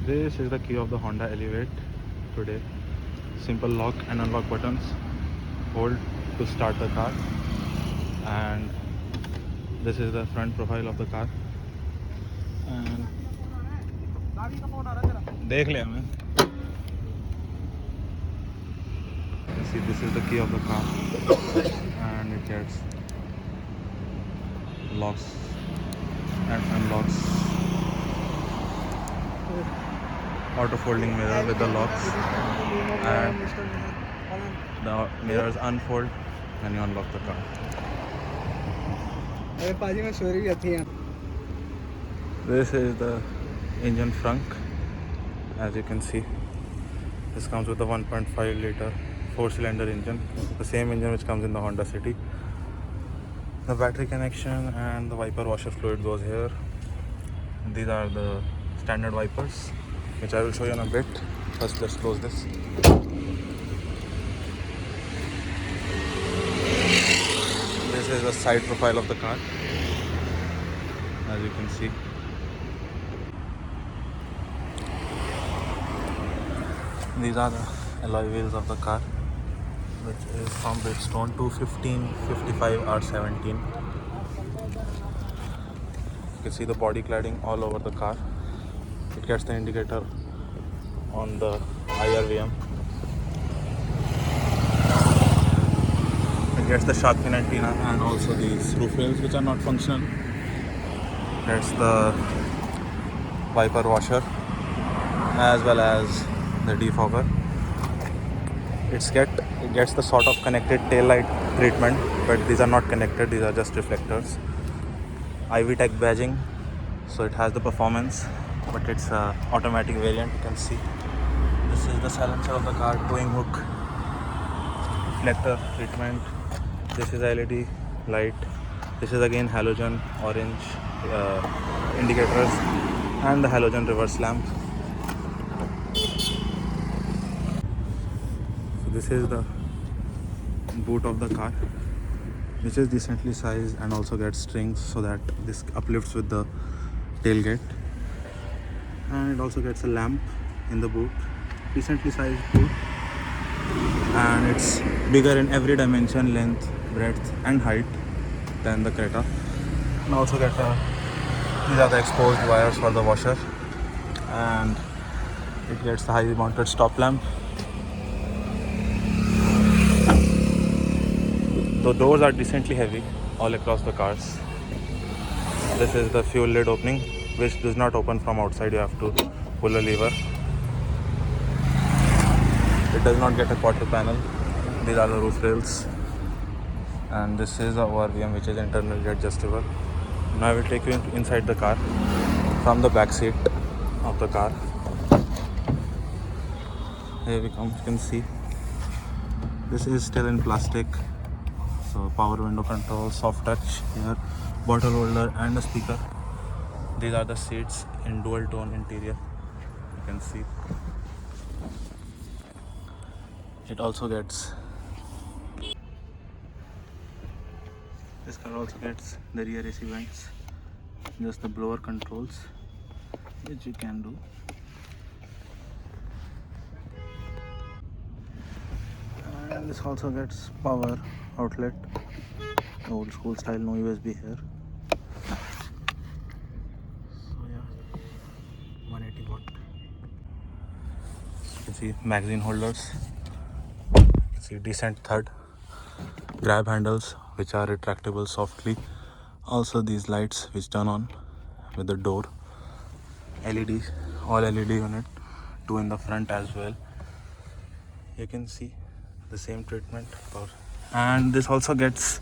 This is the key of the Honda Elevate today. Simple lock and unlock buttons. Hold to start the car. And this is the front profile of the car. And देख लिया मैं. See, this is the key of the car, and it gets locks and unlocks. Auto folding mirror with the locks, and the mirrors unfold when you unlock the car. This is the engine frunk. As you can see, this comes with the 1.5 liter 4-cylinder engine, the same engine which comes in the Honda City. The battery connection and the wiper washer fluid goes here. These are the standard wipers, which I will show you in a bit. First, let's close this. This is the side profile of the car, as you can see. These are the alloy wheels of the car, which is from Bridgestone 215, 55 R17. You can see the body cladding all over the car. It gets the indicator on the IRVM. It gets the shark fin antenna and also these roof rails, which are not functional. Gets the wiper washer as well as the defogger. It gets the sort of connected tail light treatment, but these are not connected, these are just reflectors. IV Tech badging, so it has the performance, but it's a automatic variant. You can see this is the silencer of the car, towing hook, reflector treatment. This is LED light. This is again halogen orange indicators and the halogen reverse lamp. This is the boot of the car, which is decently sized and also gets strings so that this uplifts with the tailgate. And it also gets a lamp in the boot, decently sized boot, and it's bigger in every dimension, length, breadth and height than the Creta. And also these are the exposed wires for the washer, and it gets the high mounted stop lamp. The doors are decently heavy all across the cars. This is the fuel lid opening, which does not open from outside. You have to pull a lever. It does not get a quarter panel. These are the roof rails, and this is our ORVM, which is internally adjustable. Now I will take you inside the car from the back seat of the car. Here we come. You can see this is still in plastic. So power window control, soft touch here, bottle holder and a speaker. These are the seats in dual tone interior. You can see it also gets, this car also gets the rear AC vents, just the blower controls, which you can do. And this also gets power outlet, old school style, no USB here. So yeah, 180 watt. You can see magazine holders. You can see decent third. Grab handles, which are retractable softly. Also these lights which turn on with the door. LED, all LED unit, 2 in the front as well. You can see the same treatment for, and this also gets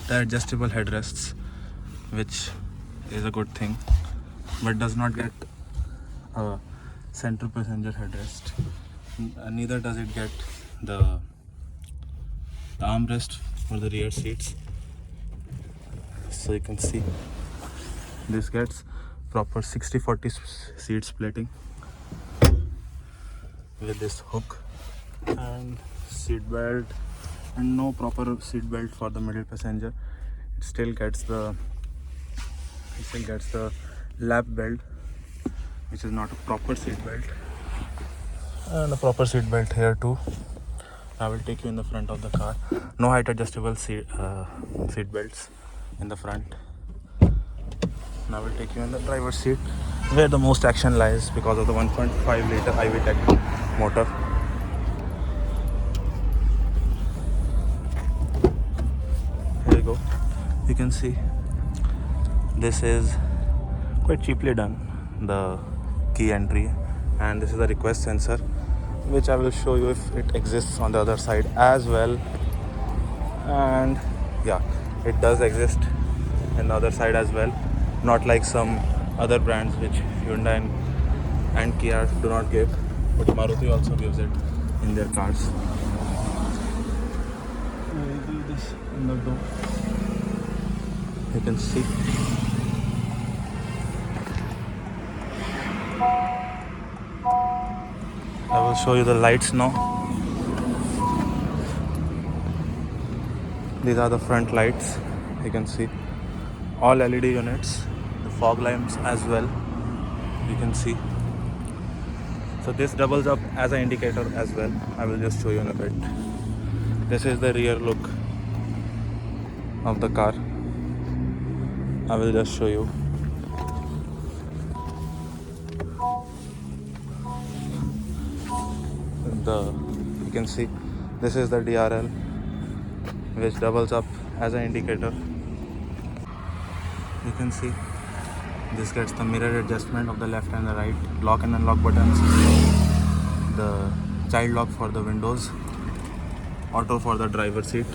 the adjustable headrests, which is a good thing, but does not get a center passenger headrest. Neither does it get the armrest for the rear seats. So you can see this gets proper 60-40 seat splitting with this hook and seat belt, and no proper seat belt for the middle passenger. It still gets the lap belt, which which is not a proper seat belt, and a proper seat belt here too. I will take you in the front of the car. No height adjustable seat belts in the front. Now I will take you in the driver's seat, where the most action lies because of the 1.5 liter IV Tech motor. Here you go. You can see this is quite cheaply done, the key entry, and this is the request sensor, which I will show you if it exists on the other side as well. And yeah, it does exist in the other side as well, not like some other brands which Hyundai and Kia do not give, but Maruti also gives it in their cars. I will do this in the door. You can see. I will show you the lights now. These are the front lights. You can see all LED units, the fog lamps as well. You can see. So this doubles up as an indicator as well. I will just show you in a bit. This is the rear look of the car. I will just show you. You can see this is the DRL, which doubles up as an indicator. You can see this gets the mirror adjustment of the left and the right, lock and unlock buttons, the child lock for the windows, auto for the driver seat,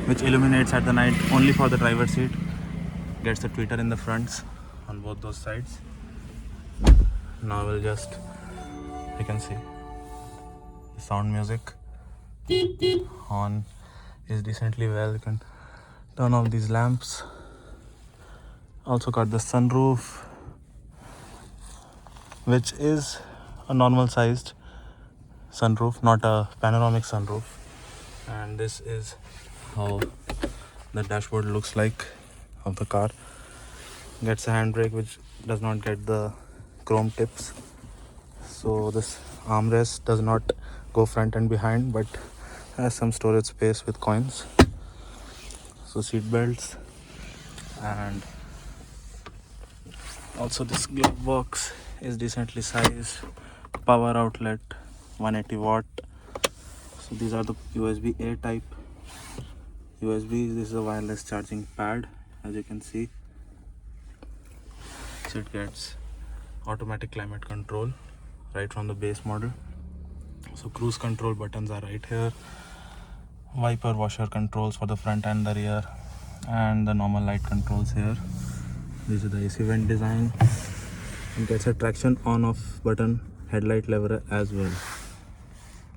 which illuminates at the night only for the driver seat, gets the tweeter in the fronts on both those sides. Now we'll just, you can see the sound music on is decently well. You can turn off these lamps. Also got the sunroof, which is a normal sized sunroof, not a panoramic sunroof. And this is how the dashboard looks like of the car. Gets a handbrake which does not get the chrome tips, so this armrest does not go front and behind, but has some storage space with coins. So seat belts, and also this glove box is decently sized. Power outlet 180 watt. So these are the USB A type USB. This is a wireless charging pad, as you can see. So it gets automatic climate control right from the base model. So cruise control buttons are right here, wiper washer controls for the front and the rear, and the normal light controls here. This is the AC vent design. It gets a traction on off button, headlight lever as well.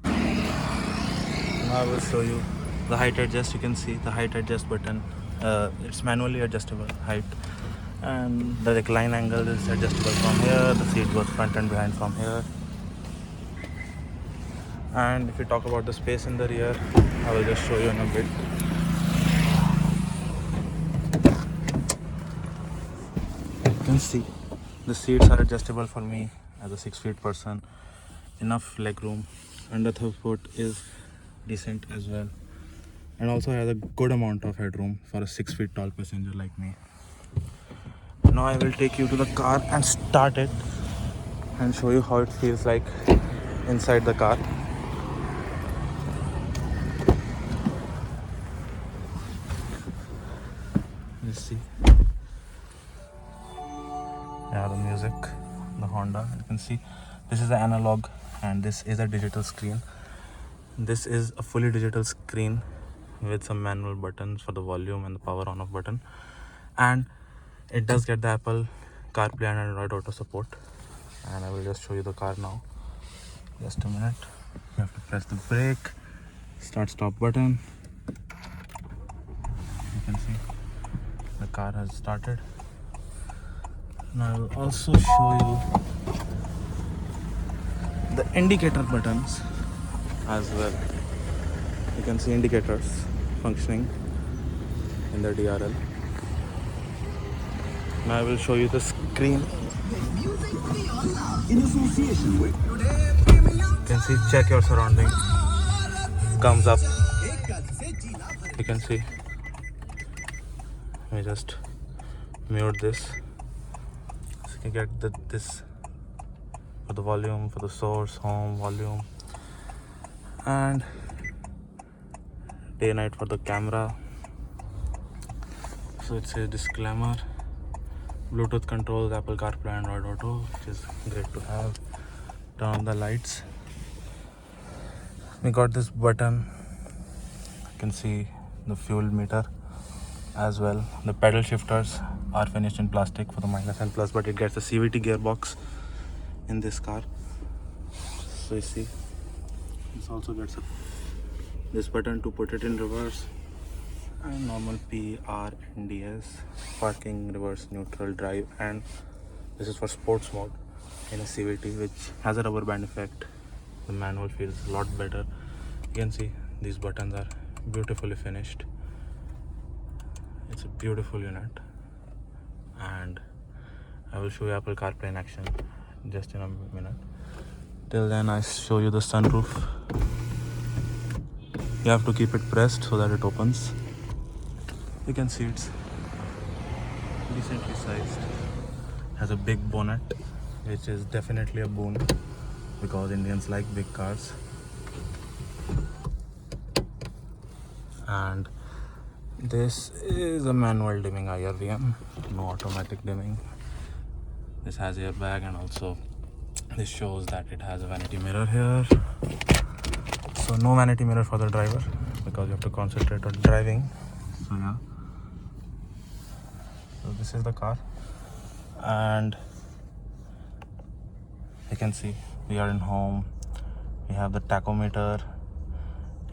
Now I will show you the height adjust. You can see the height adjust button. It's manually adjustable height, and the recline angle is adjustable from here. The seat goes front and behind from here. And if we talk about the space in the rear, I will just show you in a bit. You can see the seats are adjustable for me as a 6 feet person. Enough leg room, and the throughput is decent as well, and also has a good amount of headroom for a 6 feet tall passenger like me. Now I will take you to the car and start it and show you how it feels like inside the car. Let's see. Yeah, the music, the Honda. You can see this is the analog and this is a digital screen. This is a fully digital screen with some manual buttons for the volume and the power on off button, and it does get the Apple CarPlay and Android Auto support. And I will just show you the car now. Just a minute. You have to press the brake, start stop button. You can see the car has started. And I will also show you the indicator buttons as well. You can see indicators functioning in the DRL. Now I will show you the screen In association with. You can see, check your surrounding. Comes up. You can see. Let me just mute this. So you can get this for the volume, for the source, home, volume, and day night for the camera. So it's a disclaimer. Bluetooth controls, Apple CarPlay, Android Auto, which is great to have. Turn on the lights. We got this button. You can see the fuel meter as well. The pedal shifters are finished in plastic for the minus and plus, but it gets a CVT gearbox in this car. So you see, this also gets this button to put it in reverse, and normal P, R, and DS, parking, reverse, neutral, drive, and this is for sports mode in a CVT, which has a rubber band effect. The manual feels a lot better. You can see these buttons are beautifully finished. It's a beautiful unit, and I will show you Apple CarPlay in action just in a minute. Till then, I show you the sunroof. You have to keep it pressed so that it opens. You can see it's decently sized. Has a big bonnet, which is definitely a boon because Indians like big cars. And this is a manual dimming IRVM, no automatic dimming. This has airbag, and also this shows that it has a vanity mirror here. So no vanity mirror for the driver because you have to concentrate on driving. So yeah. So this is the car, and you can see we are in home. We have the tachometer,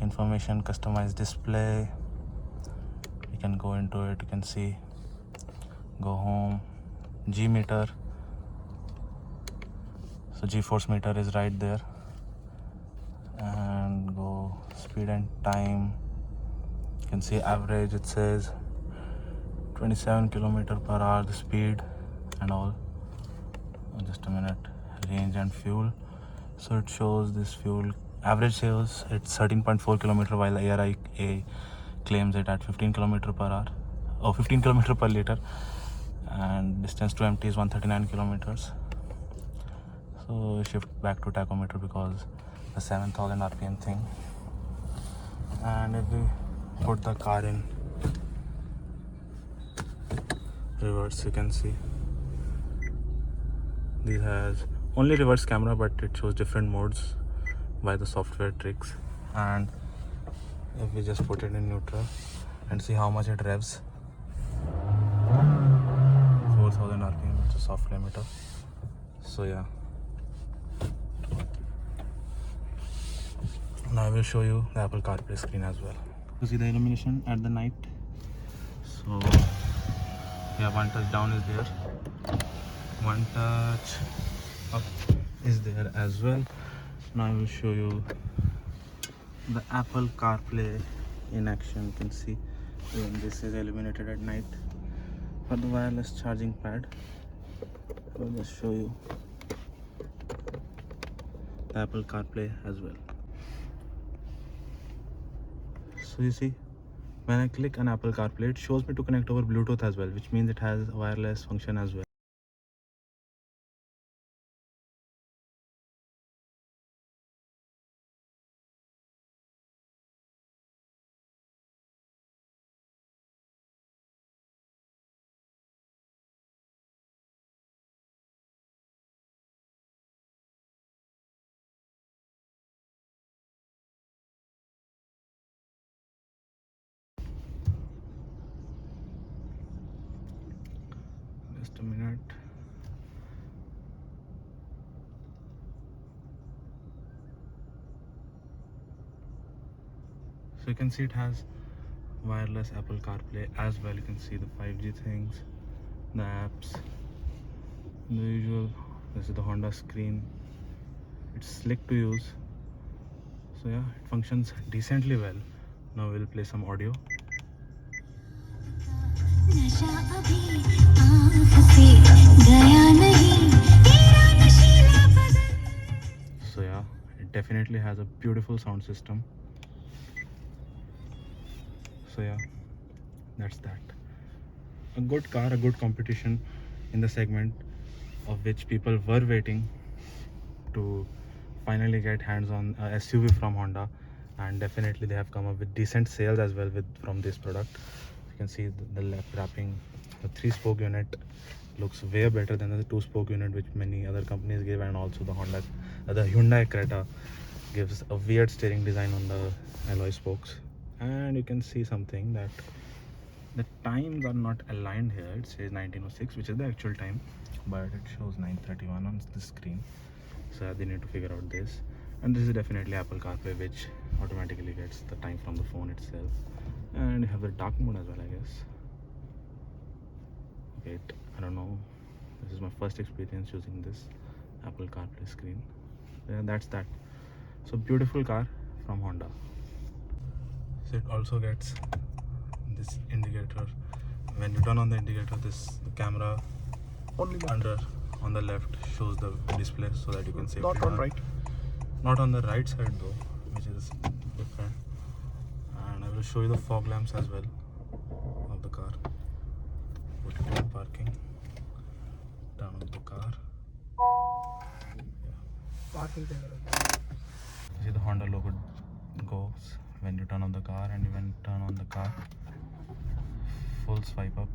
information, customized display. You can go into it. You can see go home, G meter. So G-force meter is right there, and go speed and time. You can see average. It says 27 km/h the speed and all. Just a minute. Range and fuel. So it shows this fuel average sales it's 13.4 km, while ARI claims it at 15 km/h or 15 km/L, and distance to empty is 139 km. So shift back to tachometer because the 7000 RPM thing. And if we put the car in reverse, you can see this has only reverse camera, but it shows different modes by the software tricks. And if we just put it in neutral and see how much it revs, 4000 RPM, it's a soft limiter. So yeah, now I will show you the Apple CarPlay screen as well. You see the illumination at the night. So yeah, one touch down is there, one touch up is there as well. Now I will show you the Apple CarPlay in action. You can see this is illuminated at night. For the wireless charging pad, I'll just show you the Apple CarPlay as well. So you see, when I click on Apple CarPlay, it shows me to connect over Bluetooth as well, which means it has a wireless function as well. Just a minute. So you can see it has wireless Apple CarPlay as well. You can see the 5G things, the apps, the usual. This is the Honda screen. It's slick to use. So yeah, it functions decently well. Now we'll play some audio. नशा अभी आँख से गया नहीं, तेरा definitely has a beautiful sound system. So yeah, that's that. A good car, a good competition in the segment of which people were waiting to finally get hands on SUV from Honda, and definitely they have come up with decent sales as well with from this product. You can see the left wrapping. The 3-spoke unit looks way better than the 2-spoke unit which many other companies give, and also the Hyundai Creta gives a weird steering design on the alloy spokes. And you can see something that the times are not aligned here. It says 1906, which is the actual time, but it shows 9:31 on the screen. So they need to figure out this. And this is definitely Apple CarPlay, which automatically gets the time from the phone itself. And you have the dark mode as well, I guess. Wait, I don't know. This is my first experience using this Apple CarPlay screen. Yeah, that's that. So beautiful car from Honda. So it also gets this indicator. When you turn on the indicator, the camera Only left. under on the left shows the display so that you can safely Not on turn. right. Not on the right side though, which is different. And I will show you the fog lamps as well of the car. Put it in parking. Turn on the car. Parking there. You see the Honda logo goes when you turn on the car, and even turn on the car. Full swipe up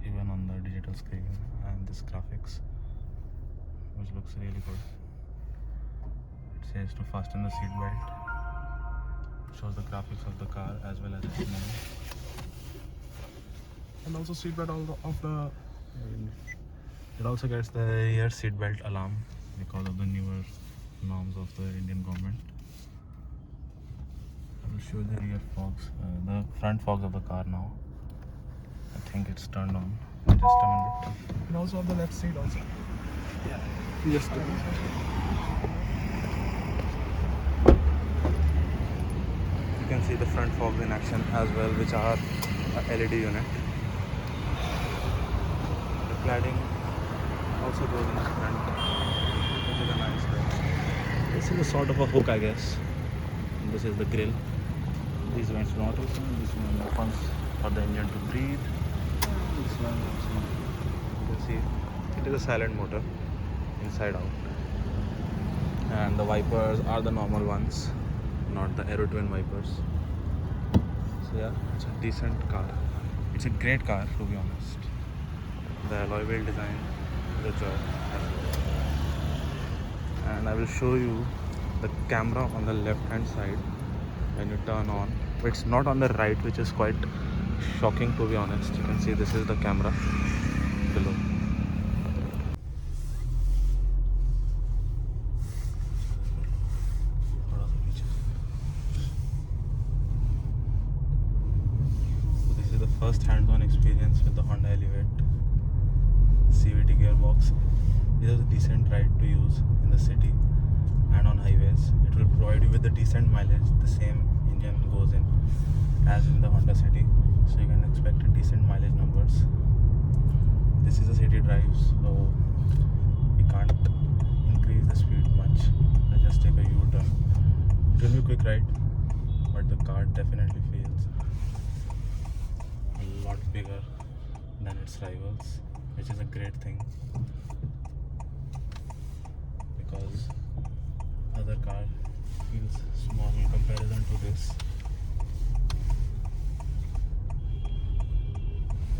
even on the digital screen, and this graphics which looks really good. It says to fasten the seat belt. Shows the graphics of the car as well as its name. And also seatbelt of the. It also gets the rear seat belt alarm because of the newer norms of the Indian government. I will show you the rear fogs, the front fogs of the car now. I think it's turned on. Just a minute. And also on the left side also. Yeah. Yes. You can see the front fogs in action as well, which are a LED unit. The cladding also goes in the front, which is a nice way. This is a sort of a hook, I guess. And this is the grille. These vents not open. This one opens for the engine to breathe. And this one also. You can see it is a silent motor inside out. And the wipers are the normal ones, not the Aero Twin wipers. So yeah, it's a decent car. It's a great car, to be honest. The alloy wheel design is a joy as well. And I will show you the camera on the left hand side when you turn on. It's not on the right, which is quite shocking, to be honest. You can see this is the camera below. First hands-on experience with the Honda Elevate CVT gearbox. This is a decent ride to use in the city and on highways. It will provide you with a decent mileage. The same engine goes in as in the Honda City, so you can expect a decent mileage numbers. This is a city drive, so we can't increase the speed much. I just take a U-turn. It will be a quick ride, but the car definitely feels a lot bigger than its rivals, which is a great thing because other car feels small in comparison to this.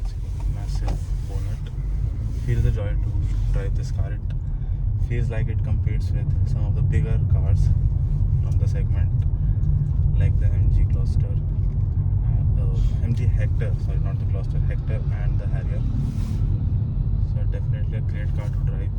It's a massive bonnet. Feels a joy to drive this car. It feels like it competes with some of the bigger cars from the segment, like the MG Cluster. MG Hector, not the Cluster, Hector and the Harrier. So definitely a great car to drive.